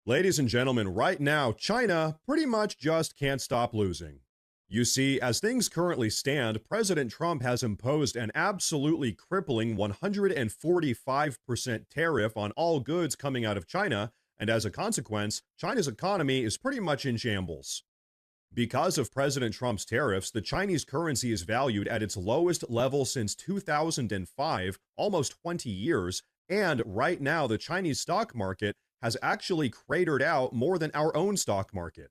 Ladies and gentlemen, right now, China pretty much just can't stop losing. You see, as things currently stand, President Trump has imposed an absolutely crippling 145% tariff on all goods coming out of China, and as a consequence, China's economy is pretty much in shambles. Because of President Trump's tariffs, the Chinese currency is valued at its lowest level since 2005, almost 20 years, and right now the Chinese stock market has actually cratered out more than our own stock market.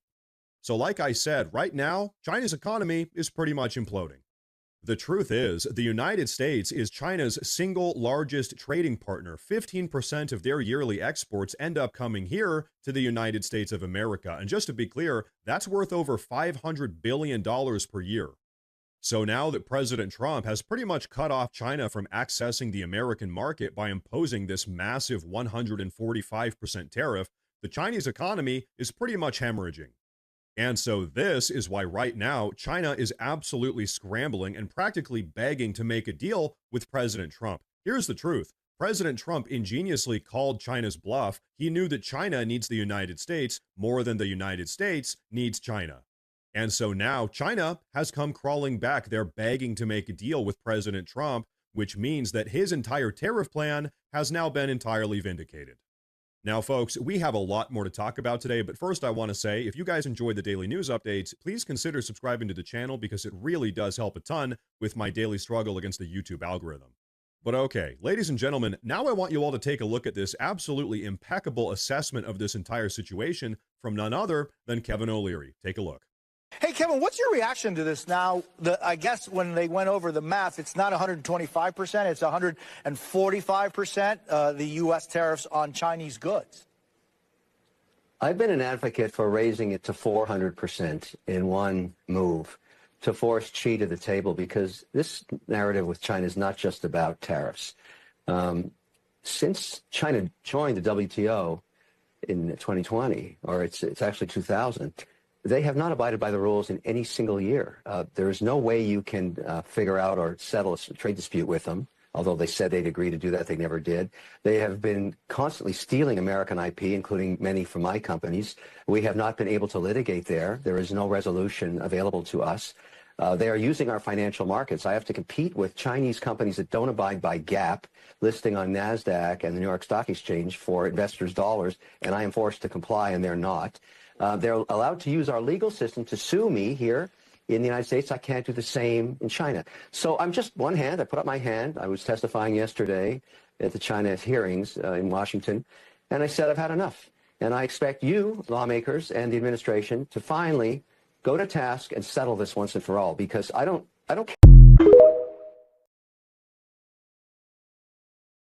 So like I said, right now, China's economy is pretty much imploding. The truth is, the United States is China's single largest trading partner. 15% of their yearly exports end up coming here to the United States of America. And just to be clear, that's worth over $500 billion per year. So now that President Trump has pretty much cut off China from accessing the American market by imposing this massive 145% tariff, the Chinese economy is pretty much hemorrhaging. And so this is why right now China is absolutely scrambling and practically begging to make a deal with President Trump. Here's the truth. President Trump ingeniously called China's bluff. He knew that China needs the United States more than the United States needs China. And so now China has come crawling back. They're begging to make a deal with President Trump, which means that his entire tariff plan has now been entirely vindicated. Now, folks, we have a lot more to talk about today, but first I want to say, if you guys enjoyed the daily news updates, please consider subscribing to the channel because it really does help a ton with my daily struggle against the YouTube algorithm. But okay, ladies and gentlemen, now I want you all to take a look at this absolutely impeccable assessment of this entire situation from none other than Kevin O'Leary. Take a look. Hey, Kevin, what's your reaction to this now? I guess when they went over the math, it's not 125%, it's 145%, the U.S. tariffs on Chinese goods. I've been an advocate for raising it to 400% in one move to force Xi to the table, because this narrative with China is not just about tariffs. Since China joined the WTO in 2020, or it's actually 2000, they have not abided by the rules in any single year. There is no way you can figure out or settle a trade dispute with them, although they said they'd agree to do that. They never did. They have been constantly stealing American IP, including many from my companies. We have not been able to litigate there. There is no resolution available to us. They are using our financial markets. I have to compete with Chinese companies that don't abide by GAAP, listing on NASDAQ and the New York Stock Exchange for investors' dollars, and I am forced to comply, and they're not. They're allowed to use our legal system to sue me here in the United States. I can't do the same in China. So I'm just one hand. I put up my hand. I was testifying yesterday at the China hearings in Washington, and I said I've had enough. And I expect you, lawmakers, and the administration to finally go to task and settle this once and for all, because I don't care.